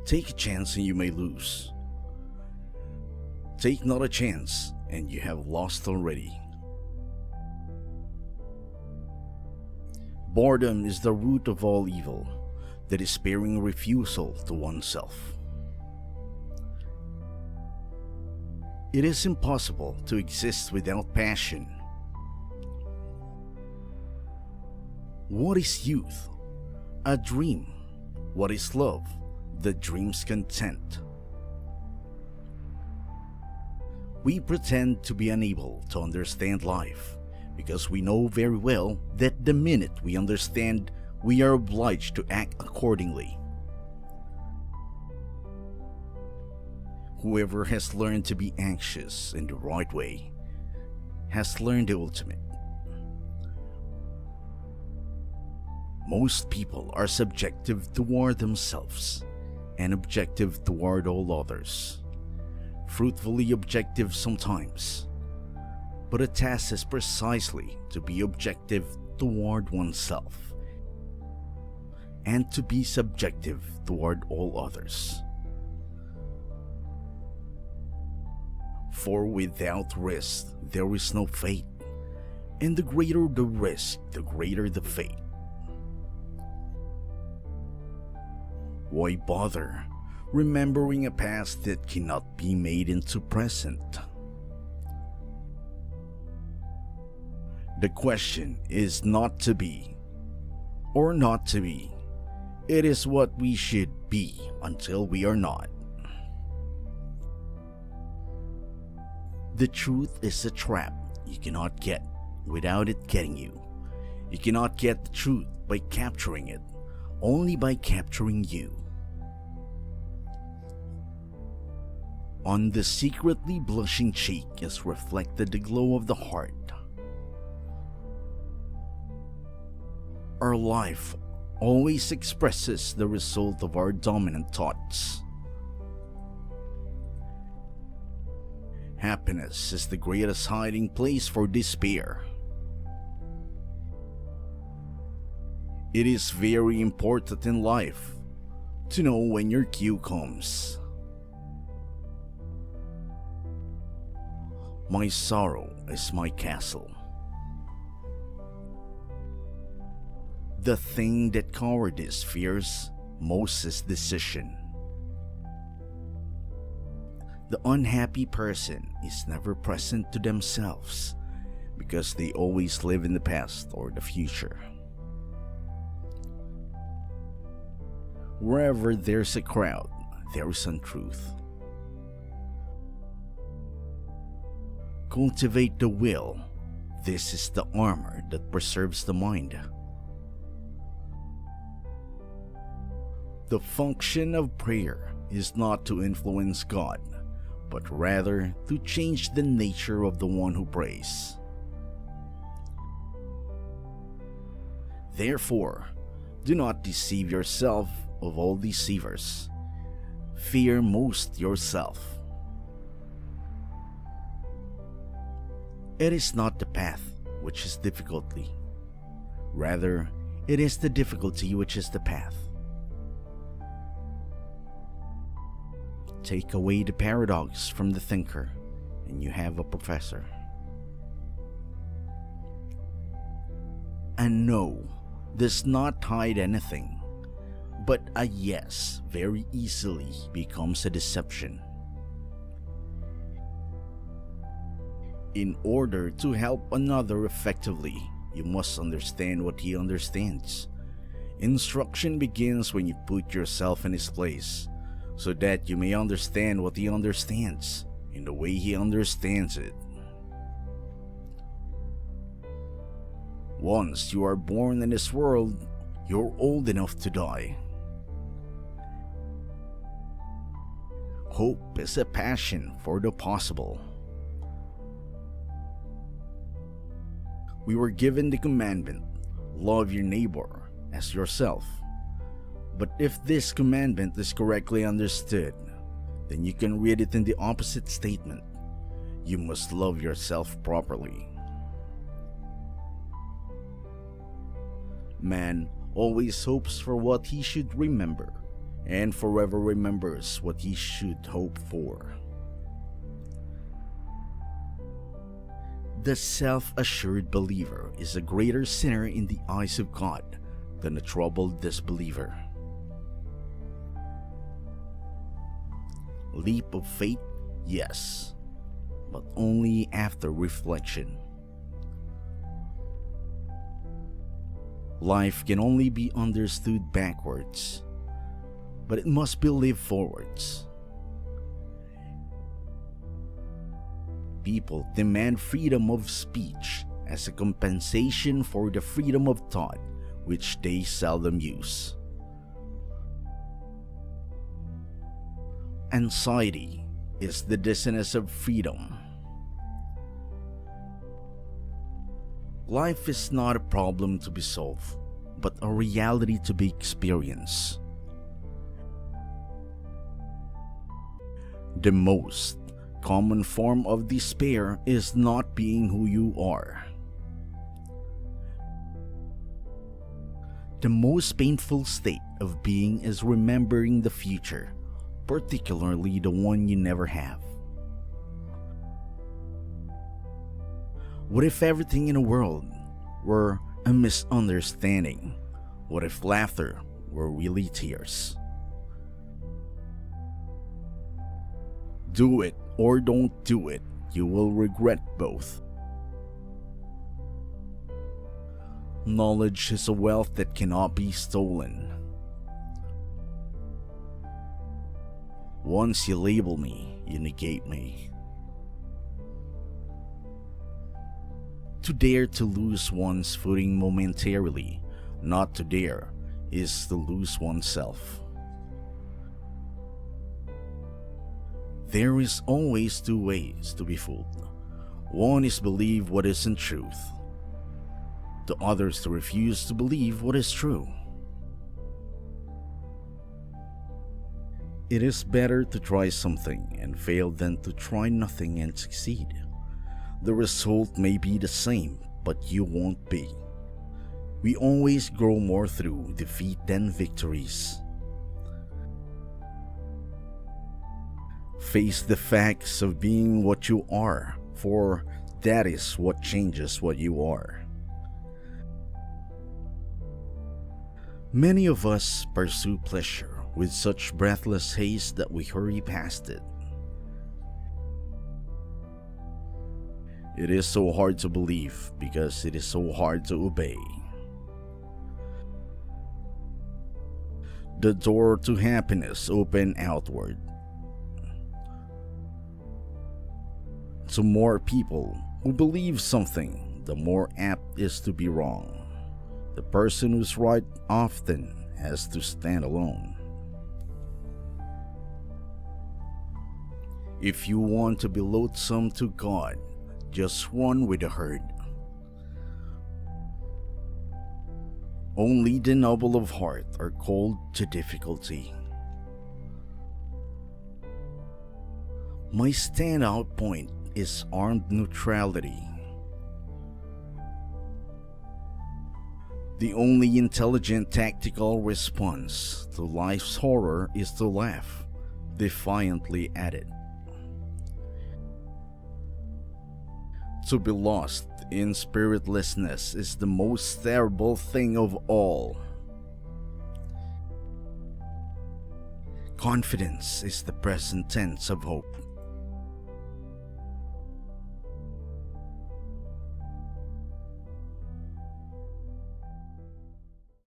Take a chance and you may lose. Take not a chance and you have lost already. Boredom is the root of all evil, the despairing refusal to oneself. It is impossible to exist without passion. What is youth? A dream. What is love? The dream's content. We pretend to be unable to understand life because we know very well that the minute we understand, we are obliged to act accordingly. Whoever has learned to be anxious in the right way has learned the ultimate. Most people are subjective toward themselves and objective toward all others. Fruitfully objective sometimes, but a task is precisely to be objective toward oneself and to be subjective toward all others. For without risk there is no fate, and the greater the risk, the greater the fate. Why bother remembering a past that cannot be made into present? The question is not to be or not to be. It is what we should be until we are not. The truth is a trap you cannot get without it getting you. You cannot get the truth by capturing it, only by capturing you. On the secretly blushing cheek is reflected the glow of the heart. Our life always expresses the result of our dominant thoughts. Happiness is the greatest hiding place for despair. It is very important in life to know when your cue comes. My sorrow is my castle. The thing that cowardice fears most is decision. The unhappy person is never present to themselves because they always live in the past or the future. Wherever there's a crowd, there is untruth. Cultivate the will. This is the armor that preserves the mind. The function of prayer is not to influence God, but rather to change the nature of the one who prays. Therefore, do not deceive yourself of all deceivers. Fear most yourself. It is not the path which is difficulty. Rather, it is the difficulty which is the path. Take away the paradox from the thinker, and you have a professor. A no does not hide anything, but a yes very easily becomes a deception. In order to help another effectively, you must understand what he understands. Instruction begins when you put yourself in his place, so that you may understand what he understands in the way he understands it. Once you are born in this world, you're old enough to die. Hope is a passion for the possible. We were given the commandment, love your neighbor as yourself. But if this commandment is correctly understood, then you can read it in the opposite statement. You must love yourself properly. Man always hopes for what he should remember, and forever remembers what he should hope for. The self-assured believer is a greater sinner in the eyes of God than a troubled disbeliever. Leap of faith, yes, but only after reflection. Life can only be understood backwards, but it must be lived forwards. People demand freedom of speech as a compensation for the freedom of thought, which they seldom use. Anxiety is the dissonance of freedom. Life is not a problem to be solved, but a reality to be experienced. The most common form of despair is not being who you are. The most painful state of being is remembering the future, particularly the one you never have. What if everything in the world were a misunderstanding? What if laughter were really tears? Do it or don't do it, you will regret both. Knowledge is a wealth that cannot be stolen. Once you label me, you negate me. To dare to lose one's footing momentarily, not to dare, is to lose oneself. There is always two ways to be fooled. One is believe what isn't truth. The other is to refuse to believe what is true. It is better to try something and fail than to try nothing and succeed. The result may be the same, but you won't be. We always grow more through defeat than victories. Face the facts of being what you are, for that is what changes what you are. Many of us pursue pleasure with such breathless haste that we hurry past it. It is so hard to believe because it is so hard to obey. The door to happiness opens outward. To more people who believe something, the more apt is to be wrong. The person who's right often has to stand alone. If you want to be loathsome to God, just run with the herd. Only the noble of heart are called to difficulty. My standout point is armed neutrality. The only intelligent tactical response to life's horror is to laugh defiantly at it. To be lost in spiritlessness is the most terrible thing of all. Confidence is the present tense of hope.